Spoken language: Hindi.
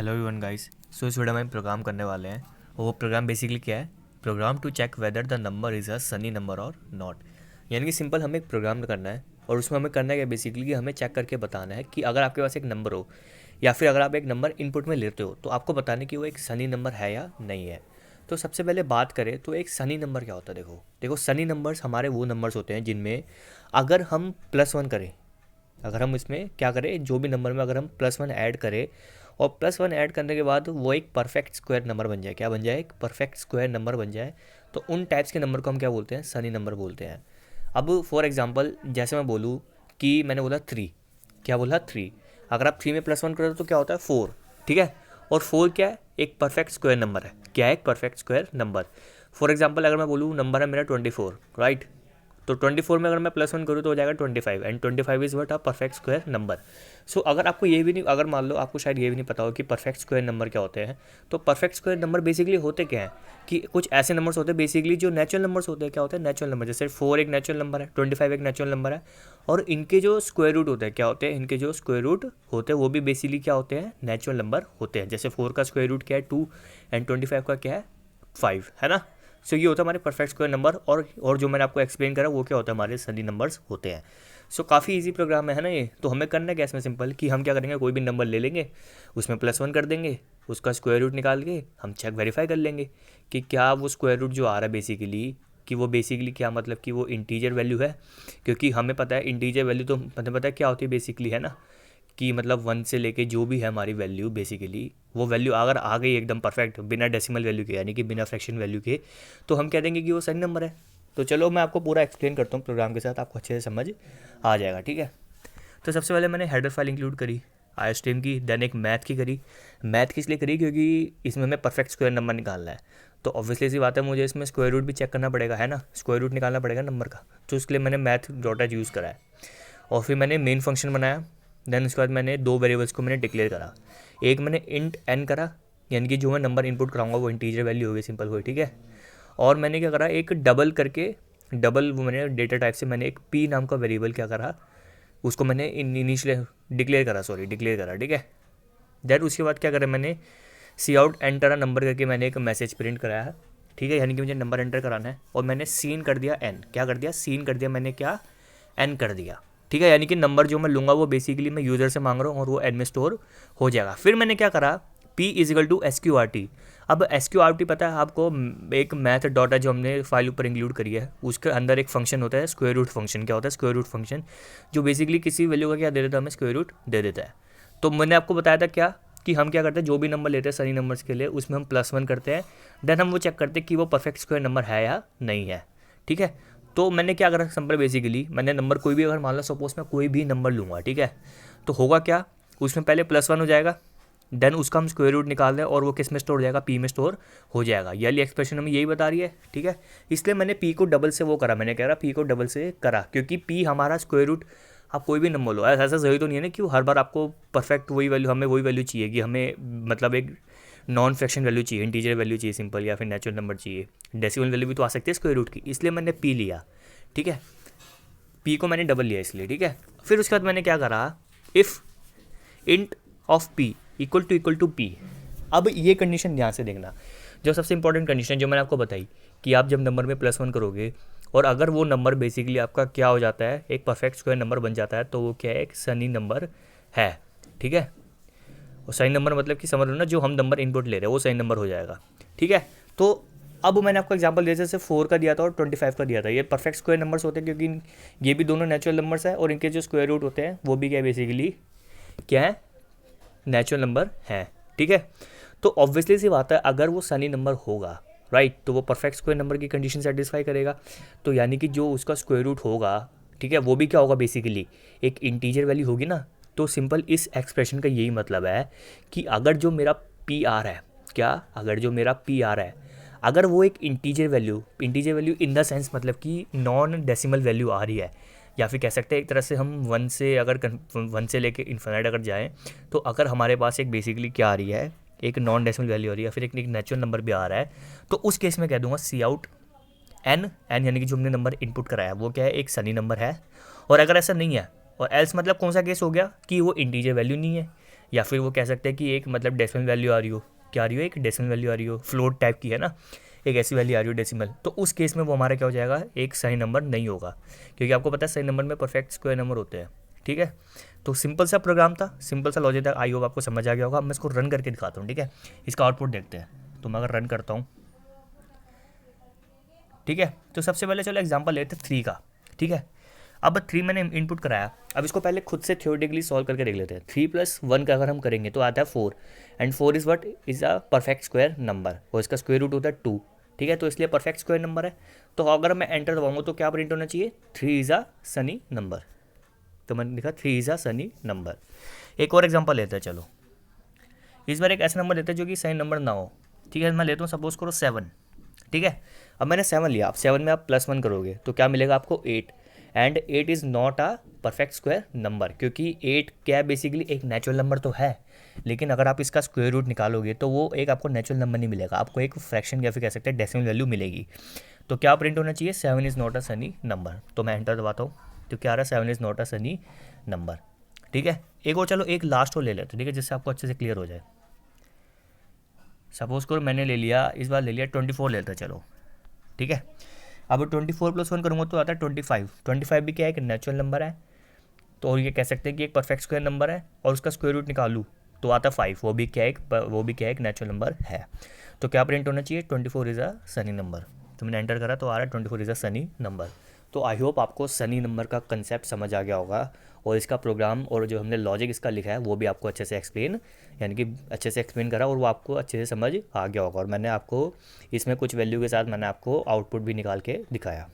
Hello everyone guys. इस वीडियो में हम प्रोग्राम करने वाले हैं और वो प्रोग्राम बेसिकली क्या है, program to check whether the number is a sunny number और नॉट। यानी कि सिंपल हमें एक प्रोग्राम करना है और उसमें हमें करना है क्या, बेसिकली कि हमें चेक करके बताना है कि अगर आपके पास एक नंबर हो या फिर अगर आप एक नंबर इनपुट में लेते हो तो आपको बताना है कि वो एक सनी नंबर है या नहीं है। तो सबसे पहले बात करें तो एक सनी नंबर क्या होता है। देखो देखो सनी नंबर्स हमारे वो नंबर्स होते हैं जिनमें अगर हम +1 करें, अगर हम इसमें क्या करें, जो भी नंबर में अगर हम +1 ऐड करें और +1 ऐड करने के बाद वो एक परफेक्ट स्क्वायर नंबर बन जाए, क्या बन जाए, एक परफेक्ट स्क्वायर नंबर बन जाए, तो उन टाइप्स के नंबर को हम क्या बोलते हैं, सनी नंबर बोलते हैं। अब फॉर एग्जांपल जैसे मैं बोलूँ कि मैंने बोला 3, क्या बोला 3, अगर आप 3 में +1 करो तो क्या होता है 4, ठीक है। और 4 क्या है, एक परफेक्ट स्क्वायर नंबर है, क्या है, एक perfect square number. For example अगर मैं बोलूँ नंबर है मेरा 24, राइट, तो 24 में अगर मैं +1 करूँ तो हो जाएगा 25 and 25 is what, a perfect square number. So अगर आपको ये भी नहीं, अगर मान लो आपको शायद ये भी नहीं पता हो कि परफेक्ट स्क्वायर नंबर क्या होते हैं, तो परफेक्ट स्क्वायर नंबर बेसिकली होते क्या हैं कि कुछ ऐसे नंबर्स होते हैं बेसिकली जो नेचुरल नंबर्स होते हैं। क्या होते हैं नेचुरल नंबर, जैसे 4 एक नेचुरल नंबर है, 25 एक नेचुरल नंबर है, और इनके जो स्क्वायर रूट होते हैं क्या होते हैं, इनके जो स्क्वायर रूट होते हैं वो भी बेसिकली क्या होते हैं, नेचुरल नंबर होते हैं। जैसे 4 का स्क्वायर रूट क्या है 2 एंड 25 का क्या है 5, है ना। सो ये होता है हमारे परफेक्ट स्क्वायर नंबर, और जो मैंने आपको एक्सप्लेन करा वो क्या होता है, हमारे सनी नंबर्स होते हैं। सो काफ़ी इजी प्रोग्राम है ना ये। तो हमें करना है क्या इसमें, सिंपल कि हम क्या करेंगे, कोई भी नंबर ले लेंगे, उसमें +1 कर देंगे, उसका स्क्वायर रूट निकाल के हम चेक वेरीफाई कर लेंगे कि क्या वो स्क्वायर रूट जो आ रहा है बेसिकली, कि वो बेसिकली क्या मतलब कि वो इंटीजर वैल्यू है। क्योंकि हमें पता है इंटीजर वैल्यू तो हमें पता है क्या होती है बेसिकली, है ना, कि मतलब 1 से लेके जो भी है हमारी वैल्यू बेसिकली, वो वैल्यू अगर आ गई एकदम परफेक्ट बिना डेसिमल वैल्यू के, यानी कि बिना फ्रैक्शन वैल्यू के, तो हम कह देंगे कि वो सही नंबर है। तो चलो मैं आपको पूरा एक्सप्लेन करता हूँ प्रोग्राम के साथ, आपको अच्छे से समझ आ जाएगा, ठीक है। तो सबसे पहले मैंने हेडर फाइल इंक्लूड करी IOSTream की, देन एक मैथ की करी। मैथ किस लिए करी, क्योंकि इसमें हमें परफेक्ट स्क्वायर नंबर निकालना है। तो ऑब्वियसली सी बात है मुझे इसमें स्क्वायर रूट भी चेक करना पड़ेगा, है ना, स्क्वायर रूट निकालना पड़ेगा नंबर का। तो उसके लिए मैंने मैथ डॉट एच यूज़ करा है और फिर मैंने मेन फंक्शन बनाया। देन उसके बाद मैंने 2 वेरिएबल्स को मैंने डिक्लेयर करा। एक मैंने इंट एन करा, यानी कि जो मैं नंबर इनपुट कराऊंगा वो इंटीजर वैल्यू होगी, सिंपल हुई, ठीक है। और मैंने क्या करा, एक डबल करके, डबल वो मैंने डेटा टाइप से मैंने एक पी नाम का वेरिएबल क्या करा, उसको मैंने इनिशियल डिक्लेयर करा, ठीक है। देन उसके बाद क्या करा, मैंने सी आउट एंटर नंबर करके मैंने एक मैसेज प्रिंट कराया है, ठीक है, यानी कि मुझे नंबर एंटर कराना है। और मैंने सीन कर दिया एन, क्या कर दिया, सीन कर दिया मैंने, क्या, एन कर दिया, ठीक है। यानी कि नंबर जो मैं लूँगा वो बेसिकली मैं यूज़र से मांग रहा हूँ और वो एन में स्टोर हो जाएगा। फिर मैंने क्या करा, P इजिकल टू SQRT। अब SQRT पता है आपको, एक मैथ डॉट है जो हमने फाइल ऊपर इंक्लूड करी है, उसके अंदर एक फंक्शन होता है स्क्वायर रूट फंक्शन। क्या होता है स्क्वायर रूट फंक्शन, जो बेसिकली किसी वैल्यू का क्या दे देता है, हमें स्क्वायर रूट दे देता है। तो मैंने आपको बताया था क्या, कि हम क्या करते हैं, जो भी नंबर लेते हैं सनी नंबर्स के लिए उसमें हम +1 करते हैं, देन हम वो चेक करते हैं कि वो परफेक्ट स्क्वायर नंबर है या नहीं है, ठीक है। तो मैंने क्या करा, सिंपल बेसिकली मैंने नंबर कोई भी, अगर मान लो सपोज मैं कोई भी नंबर लूँगा, ठीक है, तो होगा क्या, उसमें पहले +1 हो जाएगा, देन उसका हम स्क्वायर रूट निकाल दें और वो किस में स्टोर हो जाएगा, P में स्टोर हो जाएगा। ये वाली एक्सप्रेशन हमें यही बता रही है, ठीक है। इसलिए मैंने P को डबल से वो करा, मैंने कह रहा P को डबल से करा, क्योंकि P हमारा स्क्वायर रूट, आप कोई भी नंबर लो, ऐसा ज़रूरी तो नहीं है ना कि हर बार आपको परफेक्ट वही वैल्यू, हमें वही वैल्यू चाहिए कि हमें मतलब एक नॉन फ्रैक्शन वैल्यू चाहिए, इंटीजर वैल्यू चाहिए सिंपल, या फिर नेचुरल नंबर चाहिए, डेसिमल वैल्यू भी तो आ सकती है स्क्वायर रूट की, इसलिए मैंने P लिया, ठीक है। P को मैंने डबल लिया इसलिए, ठीक है। फिर उसके बाद मैंने क्या करा, if int of P equal to P। अब ये कंडीशन ध्यान से देखना, जो सबसे इंपॉर्टेंट कंडीशन जो मैंने आपको बताई, कि आप जब नंबर में +1 करोगे और अगर वो नंबर बेसिकली आपका क्या हो जाता है, एक परफेक्ट स्क्वायर नंबर बन जाता है, तो वो क्या है, एक सनी नंबर है, ठीक है। और सही नंबर मतलब कि समझ लो ना, जो हम नंबर इनपुट ले रहे हैं वो सही नंबर हो जाएगा, ठीक है। तो अब मैंने आपको एग्जांपल दिया, जैसे 4 का दिया था और 25 का दिया था, ये परफेक्ट स्क्वायर नंबर्स होते हैं क्योंकि ये भी दोनों नेचुरल नंबर्स है और इनके जो स्क्वायर रूट होते हैं वो भी क्या है बेसिकली, क्या है, नेचुरल नंबर है, ठीक है। तो ऑब्वियसली सी बात है, अगर वो सनी नंबर होगा, राइट, तो वो परफेक्ट स्क्वायर नंबर की कंडीशन सेटिस्फाई करेगा। तो यानी कि जो उसका स्क्वायर रूट होगा, ठीक है, वो भी क्या होगा बेसिकली, एक इंटीजर वैल्यू होगी ना। तो सिंपल इस एक्सप्रेशन का यही मतलब है कि अगर जो मेरा पी आर है, क्या, अगर जो मेरा पी आर है, अगर वो एक integer value in the sense मतलब कि नॉन डेसिमल वैल्यू आ रही है, या फिर कह सकते हैं एक तरह से हम 1 से, अगर 1 से लेके इन्फिनिट अगर जाएँ, तो अगर हमारे पास एक बेसिकली क्या आ रही है, एक नॉन डेसिमल वैल्यू आ रही है, या फिर एक नेचुरल नंबर भी आ रहा है, तो उस केस में कह दूंगा सी आउट एन, यानी कि जो हमने नंबर इनपुट कराया वो क्या है, एक सनी नंबर है। और अगर ऐसा नहीं है, और एल्स मतलब कौन सा केस हो गया, कि वो इंटीजर वैल्यू नहीं है, या फिर वो कह सकते हैं कि एक मतलब डेसिमल वैल्यू आ रही हो, क्या आ रही हो, एक डेसिमल वैल्यू आ रही हो, फ्लोट टाइप की है ना, एक ऐसी वैल्यू आ रही हो डेसिमल, तो उस केस में वो हमारा क्या हो जाएगा, एक सही नंबर नहीं होगा, क्योंकि आपको पता है सही नंबर में परफेक्ट स्क्वायर नंबर होते हैं। ठीक है, तो सिंपल सा प्रोग्राम था, सिंपल सा लॉजिक था, आई होप आपको समझ आ गया होगा। अब मैं इसको रन करके दिखाता हूँ। ठीक है, इसका आउटपुट देखते हैं। तो मैं अगर रन करता हूँ, ठीक है, तो सबसे पहले चलो एग्जांपल लेते हैं 3 का। ठीक है, अब 3 मैंने इनपुट कराया, अब इसको पहले खुद से थ्योरेटिकली सॉल्व करके देख लेते हैं। 3+1 का अगर हम करेंगे तो आता है 4, and 4 is what, is a perfect square number, और इसका स्क्वायर रूट होता है 2। ठीक है, तो इसलिए परफेक्ट स्क्वायर नंबर है। तो अगर मैं एंटर दबाऊंगा तो क्या प्रिंट होना चाहिए, 3 इज़ अ सनी नंबर। तो मैंने लिखा 3 इज़ अ सनी नंबर। एक और एग्जाम्पल लेते हैं, चलो इस बार एक ऐसा नंबर लेते हैं जो कि सही नंबर ना हो। ठीक है, मैं लेता हूँ सपोज करो 7। ठीक है, अब मैंने 7 लिया, अब 7 में आप +1 करोगे तो क्या मिलेगा आपको, 8, and 8 is not a perfect square number, क्योंकि 8 क्या है, बेसिकली एक नेचुरल नंबर तो है, लेकिन अगर आप इसका स्क्वायर रूट निकालोगे तो वो एक आपको नेचुरल नंबर नहीं मिलेगा, आपको एक फ्रैक्शन या फिर कह सकते हैं डेसिमल वैल्यू मिलेगी। तो क्या प्रिंट होना चाहिए, 7 is not a sunny number. तो मैं एंटर दबाता हूँ, तो क्या आ रहा है, 7 is not a sunny number. ठीक है, एक और चलो एक लास्ट और ले लेते हैं, ठीक है, जिससे आपको अच्छे से क्लियर हो जाए। सपोज करो मैंने ले लिया, इस बार ले लिया 24 लेते हैं, चलो। ठीक है, अब 24+1 करूँगा तो आता है 25। 25 भी क्या है, एक नेचुरल नंबर है, तो और ये कह सकते हैं कि एक परफेक्ट स्क्वायर नंबर है, और उसका स्क्वायर रूट निकालूँ तो आता है 5, वो भी क्या है, एक नेचुरल नंबर है। तो क्या प्रिंट होना चाहिए, 24 इज़ अ सनी नंबर। तो मैंने एंटर करा तो आ रहा है 24 इज़ अ सनी नंबर। तो आई होप आपको सनी नंबर का कंसेप्ट समझ आ गया होगा, और इसका प्रोग्राम और जो हमने लॉजिक इसका लिखा है वो भी आपको अच्छे से एक्सप्लेन, यानी कि अच्छे से एक्सप्लेन करा, और वो आपको अच्छे से समझ आ गया होगा। और मैंने आपको इसमें कुछ वैल्यू के साथ मैंने आपको आउटपुट भी निकाल के दिखाया।